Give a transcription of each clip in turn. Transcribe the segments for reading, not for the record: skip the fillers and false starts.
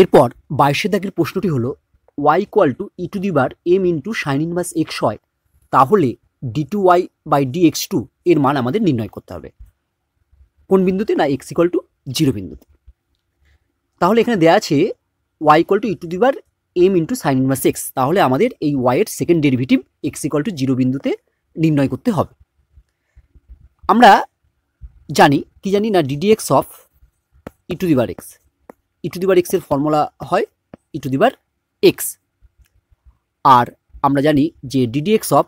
এরপর 22 দাগের প্রশ্নটি হলো y equal to e to the power m into sine inverse x হয়, তাহলে d2y বাই dx2 এর মান আমাদের নির্ণয় করতে হবে। কোন বিন্দুতে? না x ইকুয়াল টু 0 বিন্দুতে। তাহলে এখানে দেওয়া আছে y equal to e to the power m into sine inverse x, তাহলে আমাদের এই y এর second derivative x equal to 0 বিন্দুতে নির্ণয় করতে হবে। আমরা জানি কি জানি না ddx of E to the power x, e to the power x এর ফর্মুলা হয় ই টু দি বার এক্স, আর আমরা জানি যে ddx of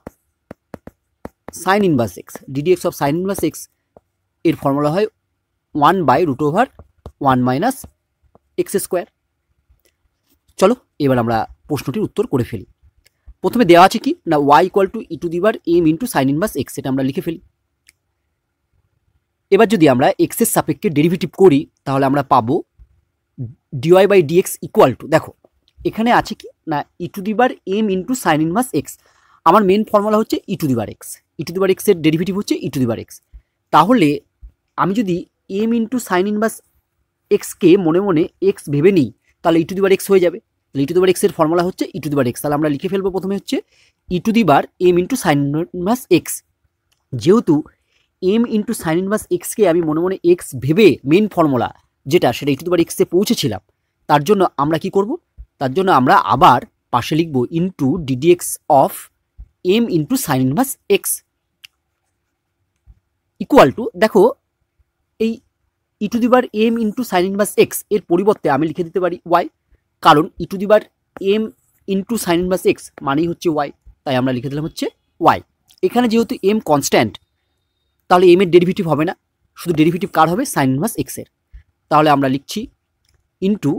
sign inverse x, ddx of sign inverse x এর ফর্মুলা হয় 1/√1 মাইনাস এক্স স্কোয়ার। চলো এবার আমরা প্রশ্নটির উত্তর করে ফেলি। প্রথমে দেওয়া আছে কি না y equal to e to the power m into sine inverse x, এটা আমরা লিখে ফেলি। এবার যদি আমরা এক্স এর সাপেক্ষে ডেরিভেটিভ করি তাহলে আমরা পাবো dy by dx equal to, দেখো এখানে আছে কি না e to the power m into sine inverse x, আমার মেন ফর্মুলা হচ্ছে e to the power x, e to the power x এর ডেরিভেটিভ হচ্ছে e to the power x. তাহলে আমি যদি এম ইন্টু সাইন ইনভার্স এক্সকে মনে মনে এক্স ভেবে নিই তাহলে ই টু দি বার এক্স হয়ে যাবে। তাহলে ই টু দি বার এক্স এর ফর্মুলা হচ্ছে e to the power x, তাহলে আমরা লিখে ফেলবো প্রথমে হচ্ছে e to the power m into sine inverse x. যেহেতু এম ইন্টু সাইন ইনভার্স এক্সকে আমি মনে মনে এক্স ভেবে মেন ফর্মুলা যেটা সেটা ই টু দি বার এক্সে পৌঁছেছিলাম, তার জন্য আমরা কি করব, তার জন্য আমরা আবার পাশে লিখব into d dx of m into sine inverse x equal to, দেখো এই e to the power m into sine inverse x এর পরিবর্তে আমি লিখে দিতে পারি ওয়াই, কারণ e to the power m into sine inverse x মানেই হচ্ছে ওয়াই, তাই আমরা লিখে দিলাম হচ্ছে ওয়াই। এখানে যেহেতু এম কনস্ট্যান্ট তাহলে এম এর ডেরিভেটিভ হবে না, শুধু ডেরিভেটিভ কার হবে? সাইন ইনভার্স এক্সের। তাহলে আমরা লিখছি ইন্টু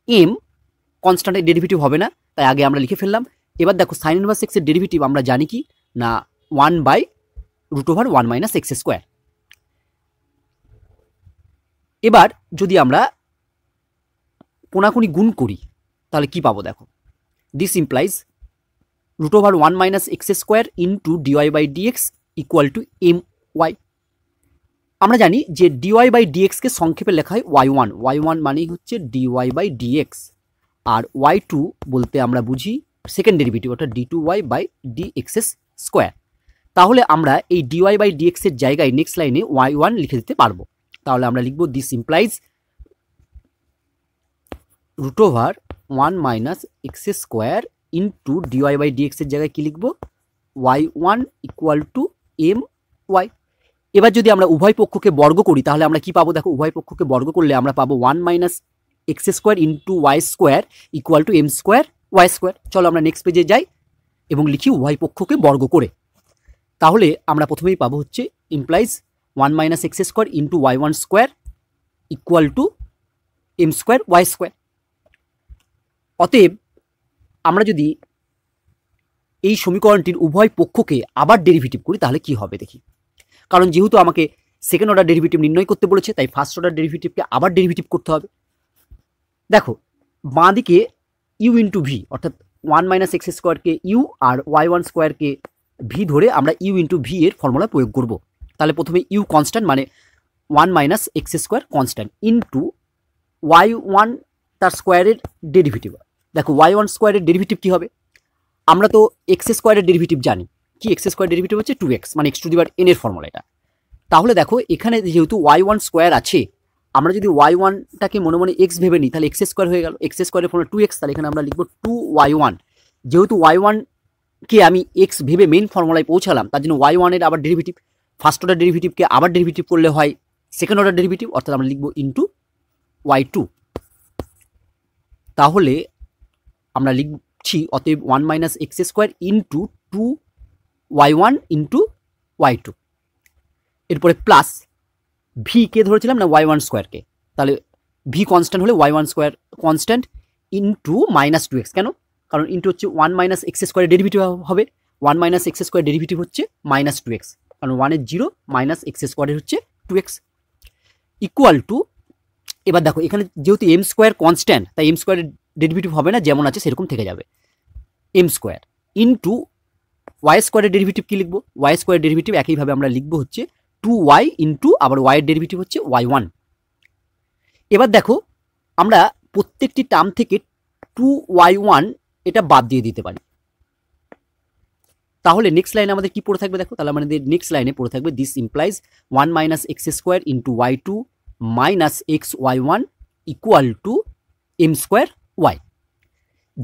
এম, কনস্ট্যান্টের ডেরিভেটিভ হবে না তাই আগে আমরা লিখে ফেললাম। এবার দেখো সাইন ইনভার্স এক্সের ডেরিভেটিভ আমরা জানি কি না 1/√1 মাইনাস এক্স স্কোয়ার। এবার যদি আমরা কোনাকুনি গুণ করি তাহলে কি পাবো? দেখো this implies √1 minus x square into dy by dx equal to m y. আমরা জানি যে ডিওয়াই বাই ডিএক্সকে সংক্ষেপে লেখা হয় y1, y1 মানেই হচ্ছে dy by dx, R y2 বলতে আমরা বুঝি সেকেন্ড ডেরিভেটিভ অর্থাৎ d2y বাই dx স্কোয়ার। তাহলে আমরা এই ডিওয়াই বাই ডিএক্স এর জায়গায় নেক্সট লাইনে y1 লিখে দিতে পারবো। তাহলে আমরা লিখবো this implies √1 minus x square into dy by dx এর জায়গায় কি লিখবো? y1 equal to m Y. এবার যদি আমরা উভয় পক্ষকে বর্গ করি তাহলে আমরা কি পাবো? দেখো উভয় পক্ষকে বর্গ করলে আমরা পাবো 1 minus x square into y square equal to m square y square. চলো আমরা নেক্সট পেজে যাই এবং লিখি উভয় পক্ষকে বর্গ করে। তাহলে আমরা প্রথমেই পাবো হচ্ছে implies 1 minus x square into y1 square equal to m square y square. অতএব আমরা যদি এই সমীকরণটির উভয় পক্ষকে আবার ডেরিভেটিভ করি তাহলে কি হবে দেখি। কারণ যেহেতু আমাকে সেকেন্ড অর্ডার ডেরিভেটিভ নির্ণয় করতে বলেছে তাই ফার্স্ট অর্ডার ডেরিভেটিভকে আবার ডেরিভেটিভ করতে হবে। দেখো বাঁ দিকে ইউ ইন্টু ভি অর্থাৎ 1 মাইনাস এক্স স্কোয়ারকে ইউ আর y1 স্কোয়ারকে ভি ধরে আমরা ইউ ইন্টু ভি এর ফর্মুলা প্রয়োগ করব। তাহলে প্রথমে ইউ কনস্ট্যান্ট মানে 1 minus x square constant into y1 তার স্কোয়ারের ডেরিভেটিভ। দেখো y1 স্কোয়ারের ডেরিভেটিভ কী হবে? আমরা তো এক্স স্কোয়ারের ডেরিভেটিভ জানি কি, এক্স স্কোয়ার ডেরিভেটিভ হচ্ছে 2x মানে x two the bar N এর ফর্মুলা এটা। তাহলে দেখো এখানে যেহেতু y1 স্কোয়ার আছে আমরা যদি y1টাকে মনে মনে x ভেবে নিই তাহলে এক্স স্কোয়ার হয়ে গেল, এক্স স্কোয়ারের ফর্মুলা 2x, তাহলে এখানে আমরা লিখবো 2y1। যেহেতু y1কে আমি x ভেবে মেইন ফর্মুলায় পৌঁছালাম তার জন্য y1 এর আবার ডেরিভেটিভ, ফার্স্ট অর্ডার ডেরিভেটিভকে আবার ডেরিভেটিভ করলে হয় সেকেন্ড অর্ডার ডেরিভেটিভ অর্থাৎ আমরা লিখবো ইন্টু y2। তাহলে আমরা লিখছি অতএব 1 minus x square into 2y1 into y2। এরপরে প্লাস ভি কে ধরেছিলাম না y1 স্কোয়ারকে, তাহলে ভি কনস্ট্যান্ট হলে y1 square constant into minus 2x। কেন? কারণ ইন্টু হচ্ছে 1 মাইনাস এক্স স্কোয়ারের ডেরিভেটিভ হবে, 1 মাইনাস এক্স স্কোয়ার ডেরিভেটিভ হচ্ছে মাইনাস 2x, কারণ 1 এর 0 মাইনাস এক্স স্কোয়ারের হচ্ছে 2x ইকুয়াল টু, এবার দেখো এখানে যেহেতু এম স্কোয়ার কনস্ট্যান্ট তাই এম স্কোয়ারের ডেরিভেটিভ হবে না, যেমন আছে সেরকম থেকে যাবে এম স্কোয়ার ইন্টু ওয়াই স্কোয়ারের ডেরিভেটিভ কী লিখবো? ওয়াই স্কোয়ারের ডেরিভেটিভ একইভাবে আমরা লিখবো হচ্ছে 2y ইন্টু আবার ওয়াইয়ের ডেরিভেটিভ হচ্ছে y1। এবার দেখো আমরা প্রত্যেকটি টার্ম থেকে 2y1 এটা বাদ দিয়ে দিতে পারি। তাহলে নেক্সট লাইনে আমাদের কি পড়ে থাকবে দেখো, তাহলে আমাদের নেক্সট লাইনে পড়ে থাকবে this implies 1 minus x square into y2 minus x y1 equal to m square y.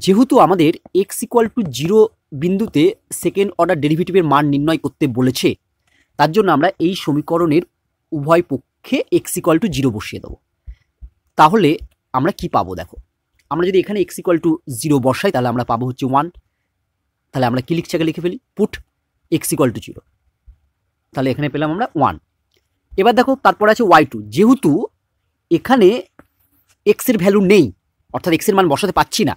যেহেতু আমাদের এক্স ইকুয়াল টু 0 বিন্দুতে সেকেন্ড অর্ডার ডেরিভেটিভের মান নির্ণয় করতে বলেছে, তার জন্য আমরা এই সমীকরণের উভয় পক্ষে এক্স ইকুয়াল টু 0 বসিয়ে দেবো। তাহলে আমরা কি পাবো দেখো, আমরা যদি এখানে এক্স ইকুয়াল টু 0 বসাই তাহলে আমরা পাবো হচ্ছে 1। তাহলে আমরা কি লিখছি আগে লিখে ফেলি, পুট এক্স ইকুয়াল টু 0, তাহলে এখানে পেলাম আমরা 1। এবার দেখো তারপর আছে y2, যেহেতু এখানে x এর ভ্যালু নেই অর্থাৎ x এর মান বসাতে পাচ্ছি না,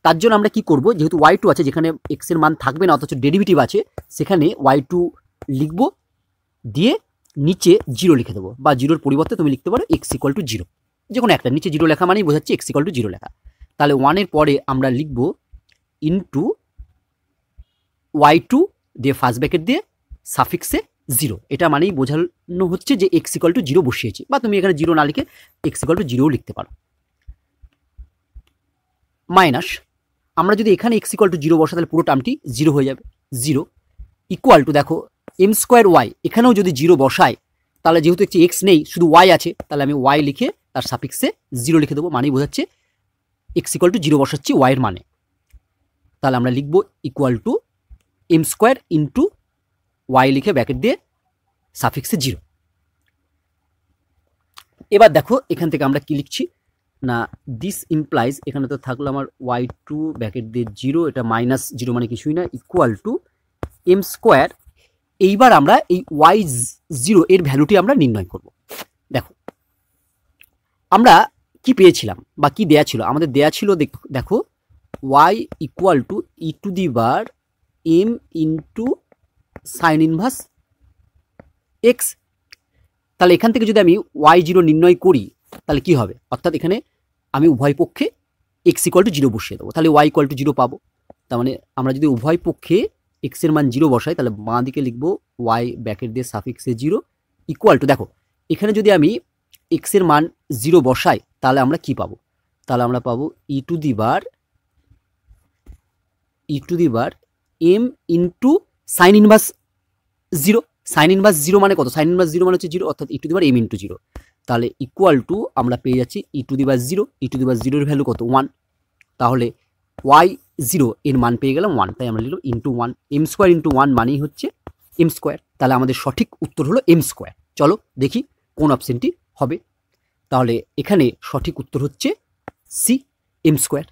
তার জন্য আমরা কি করব, যেহেতু y2 আছে যেখানে x এর মান থাকবে না অথচ ডেরিভেটিভ আছে, সেখানে y2 লিখব, দিয়ে নিচে 0 লিখে দেবো, বা 0-র পরিবর্তে তুমি লিখতে পারো x ইকুয়াল টু 0, যে কোনো একটা, নিচে 0 লেখা মানেই বোঝাচ্ছে x ইকুয়াল টু 0 লেখা। তাহলে 1-এর পরে আমরা লিখব ইন্টু y2 দিয়ে ফার্স্ট ব্র্যাকেট দিয়ে সাফিক্সে 0, এটা মানেই বোঝানো হচ্ছে যে x ইকুয়াল টু 0 বসিয়েছি, বা তুমি এখানে 0 না লিখে x ইকুয়াল টু 0ও লিখতে পারো। মাইনাস আমরা যদি এখানে x ইকুয়াল টু 0 বসা তাহলে পুরো টার্মটি 0 হয়ে যাবে, 0 ইকুয়াল টু দেখো এম স্কোয়ার ওয়াই, এখানেও যদি 0 বসাই তাহলে যেহেতু একটি x নেই শুধু y আছে, তাহলে আমি y লিখে তার সাফিক্সে 0 লিখে দেবো, মানেই বোঝাচ্ছে x ইকুয়াল টু 0 বসাচ্ছি y এর মানে। তাহলে আমরা লিখব equal to m square into y লিখে ব্র্যাকেট দিয়ে সাফিক্সে 0। এবার দেখো এখান থেকে আমরা কি লিখছি না, দিস ইমপ্লাইজ, এখানে তো থাকলো আমার y2 ব্র্যাকেট দিয়ে 0, এটা মাইনাস 0 মানে কিছুই না, ইকুয়াল টু এম স্কোয়ার। এইবার আমরা এই y0 এর ভ্যালুটি আমরা নির্ণয় করব। দেখো আমরা কি পেয়েছিলাম বা কি দেয়া ছিল, আমাদের দেয়া ছিল দেখো y equal to e to the power m into sine inverse x. তাহলে এখান থেকে যদি আমি y0 নির্ণয় করি তাহলে কি হবে, অর্থাৎ এখানে আমি উভয় পক্ষে x ইকুয়াল টু 0 বসিয়ে দেবো, তাহলে y ইকুয়াল টু 0 পাবো। তার মানে আমরা যদি উভয় পক্ষে x এর মান 0 বসাই তাহলে বাঁ দিকে লিখবো y ব্র্যাকেট দিয়ে সাফিক্সে 0 ইকুয়াল টু, দেখো এখানে যদি আমি x এর মান 0 বসাই তাহলে আমরা কি পাবো, তাহলে আমরা পাবো e to the power m into sine inverse 0। Sine inverse 0 মানে কত, সাইন ইনভার্স 0 মানে হচ্ছে 0, অর্থাৎ e to the power m into 0। তাহলে ইকুয়াল টু আমরা পেয়ে যাচ্ছি ই to the bar 0, E to the বার 0 এর ভ্যালু কত 1, তাহলে y0 এর মান পেয়ে গেলাম 1, তাই আমরা লিখলাম ইন্টু 1, এম স্কোয়ার ইন্টু 1 মানেই হচ্ছে এম স্কোয়ার। তাহলে আমাদের সঠিক উত্তর হলো এম স্কোয়ার। চলো দেখি কোন অপশনটি হবে, তাহলে এখানে সঠিক উত্তর হচ্ছে সি, এম স্কোয়ার।